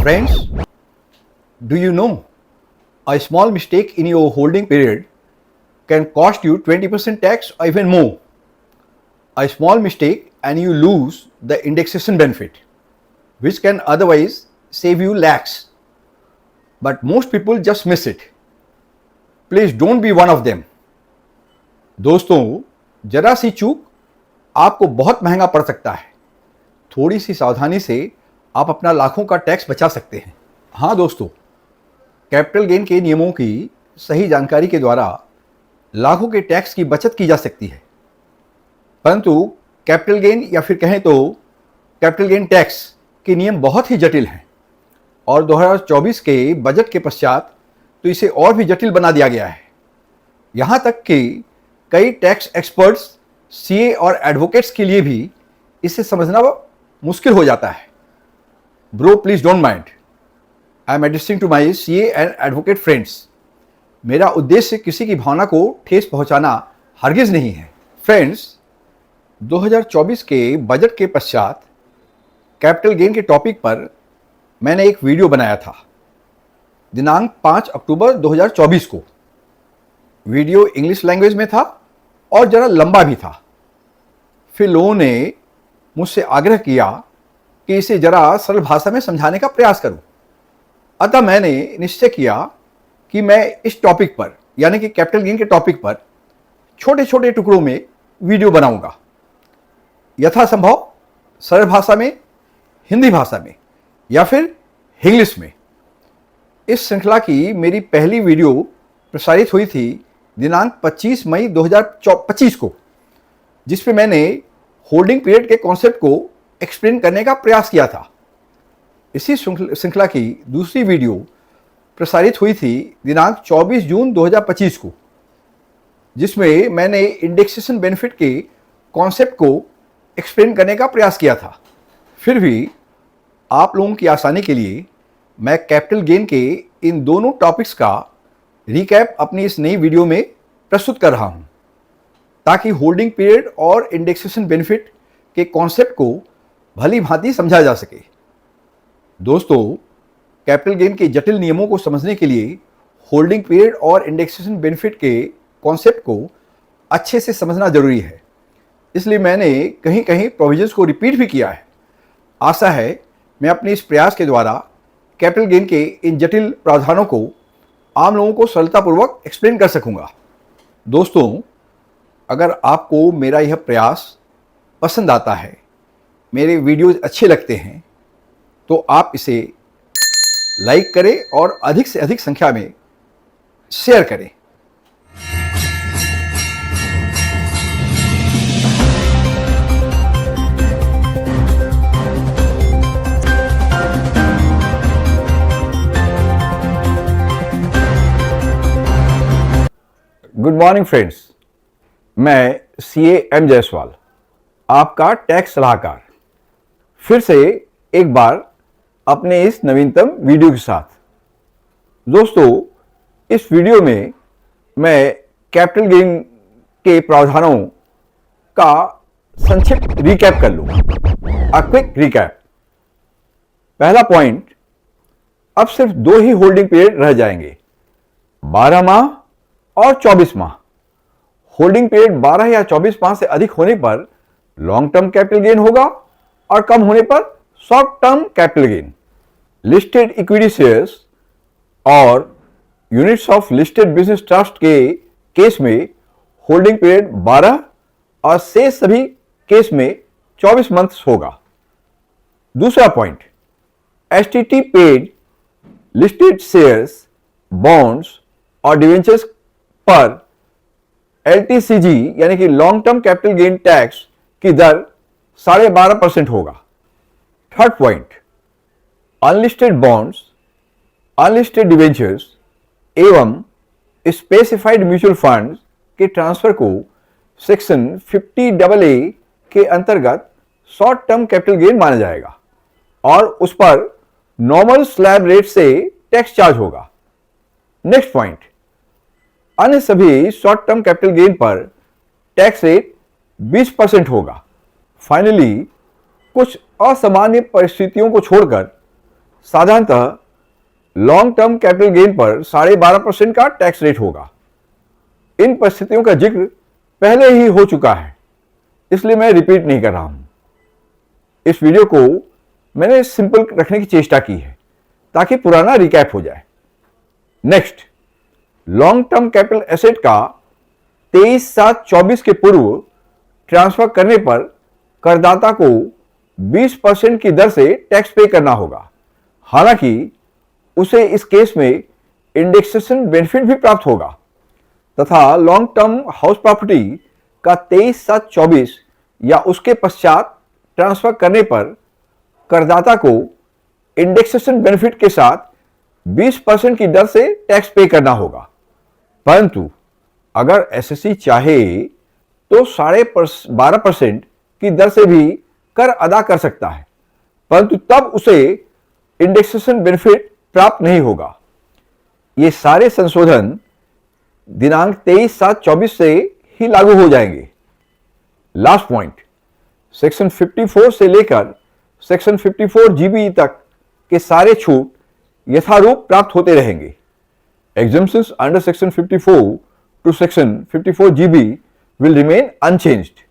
Friends, do you know a small mistake in your holding period can cost you 20% tax or even more? A small mistake and you lose the indexation benefit, which can otherwise save you lakhs. But most people just miss it. Please don't be one of them. दोस्तों, जरा सी चूक आपको बहुत महंगा पड़ सकता है। थोड़ी सी सावधानी से आप अपना लाखों का टैक्स बचा सकते हैं। हाँ दोस्तों, कैपिटल गेन के नियमों की सही जानकारी के द्वारा लाखों के टैक्स की बचत की जा सकती है। परंतु कैपिटल गेन या फिर कहें तो कैपिटल गेन टैक्स के नियम बहुत ही जटिल हैं और 2024 के बजट के पश्चात तो इसे और भी जटिल बना दिया गया है। यहाँ तक कि कई टैक्स एक्सपर्ट्स, सीए और एडवोकेट्स के लिए भी इसे समझना मुश्किल हो जाता है। Bro please don't mind, I am addressing to my CA and advocate friends. मेरा उद्देश्य किसी की भावना को ठेस पहुंचाना हरगिज नहीं है। फ्रेंड्स, 2024 के बजट के पश्चात कैपिटल गेन के टॉपिक पर मैंने एक वीडियो बनाया था दिनांक 5 अक्टूबर 2024 को। वीडियो इंग्लिश लैंग्वेज में था और ज़रा लंबा भी था। फिर लोगों ने मुझसे आग्रह किया कि इसे ज़रा सरल भाषा में समझाने का प्रयास करूं। अतः मैंने निश्चय किया कि मैं इस टॉपिक पर यानी कि कैपिटल गेन के टॉपिक पर छोटे छोटे टुकड़ों में वीडियो बनाऊंगा, यथासंभव सरल भाषा में, हिंदी भाषा में या फिर इंग्लिश में। इस श्रृंखला की मेरी पहली वीडियो प्रसारित हुई थी दिनांक 25 मई 2025 को, जिसमें मैंने होल्डिंग पीरियड के कॉन्सेप्ट को एक्सप्लेन करने का प्रयास किया था। इसी श्रृंखला की दूसरी वीडियो प्रसारित हुई थी दिनांक 24 जून 2025 को, जिसमें मैंने इंडेक्सेशन बेनिफिट के कॉन्सेप्ट को एक्सप्लेन करने का प्रयास किया था। फिर भी आप लोगों की आसानी के लिए मैं कैपिटल गेन के इन दोनों टॉपिक्स का रिकैप अपनी इस नई वीडियो में प्रस्तुत कर रहा हूं, ताकि होल्डिंग पीरियड और इंडेक्सेशन बेनिफिट के कॉन्सेप्ट को भली भांति समझा जा सके। दोस्तों, कैपिटल गेन के जटिल नियमों को समझने के लिए होल्डिंग पीरियड और इंडेक्सेशन बेनिफिट के कॉन्सेप्ट को अच्छे से समझना जरूरी है। इसलिए मैंने कहीं कहीं प्रोविजंस को रिपीट भी किया है। आशा है मैं अपने इस प्रयास के द्वारा कैपिटल गेन के इन जटिल प्रावधानों को आम लोगों को सरलतापूर्वक एक्सप्लेन कर सकूंगा। दोस्तों, अगर आपको मेरा यह प्रयास पसंद आता है, मेरे वीडियोज अच्छे लगते हैं, तो आप इसे लाइक करें और अधिक से अधिक संख्या में शेयर करें। गुड मॉर्निंग फ्रेंड्स, मैं सीए एम जायसवाल, आपका टैक्स सलाहकार, फिर से एक बार अपने इस नवीनतम वीडियो के साथ। दोस्तों, इस वीडियो में मैं कैपिटल गेन के प्रावधानों का संक्षिप्त रिकैप कर लूँगा। Quick recap. पहला पॉइंट, अब सिर्फ 2 ही होल्डिंग पीरियड रह जाएंगे, 12 माह और 24 माह। होल्डिंग पीरियड 12 या 24 माह से अधिक होने पर लॉन्ग टर्म कैपिटल गेन होगा और कम होने पर short term capital gain. Listed equity shares और units of listed business trust के केस में होल्डिंग पीरियड 12 और शेष सभी केस में 24 मंथ्स होगा। दूसरा point, STT paid listed shares, bonds और डिवेंचर्स पर एलटीसीजी यानी कि long term capital gain tax की दर 12.5% होगा। Third point, unlisted bonds, unlisted debentures एवं स्पेसिफाइड म्यूचुअल फंड्स के ट्रांसफर को सेक्शन 50AA के अंतर्गत शॉर्ट टर्म कैपिटल गेन माना जाएगा और उस पर नॉर्मल स्लैब रेट से टैक्स चार्ज होगा। नेक्स्ट पॉइंट, अन्य सभी शॉर्ट टर्म कैपिटल गेन पर टैक्स रेट 20% होगा। फाइनली, कुछ असामान्य परिस्थितियों को छोड़कर साधारणतः लॉन्ग टर्म कैपिटल गेन पर 12.5% का टैक्स रेट होगा। इन परिस्थितियों का जिक्र पहले ही हो चुका है, इसलिए मैं रिपीट नहीं कर रहा हूं। इस वीडियो को मैंने सिंपल रखने की चेष्टा की है ताकि पुराना रिकैप हो जाए। Next, long term capital asset का 23/7/24 के पूर्व ट्रांसफर करने पर करदाता को 20% की दर से टैक्स पे करना होगा। हालांकि उसे इस केस में इंडेक्सेशन बेनिफिट भी प्राप्त होगा तथा लॉन्ग टर्म हाउस प्रॉपर्टी का 23/7/24 या उसके पश्चात ट्रांसफर करने पर करदाता को इंडेक्सेशन बेनिफिट के साथ 20% की दर से टैक्स पे करना होगा। परंतु अगर एसएससी चाहे तो 12.5% की दर से भी कर अदा कर सकता है, परंतु तब उसे इंडेक्सेशन बेनिफिट प्राप्त नहीं होगा। ये सारे संशोधन दिनांक 23/7/24 से ही लागू हो जाएंगे। लास्ट पॉइंट, सेक्शन 54 से लेकर सेक्शन 54GB तक के सारे छूट यथारूप प्राप्त होते रहेंगे। Exemptions under section 54 to section 54GB will remain unchanged.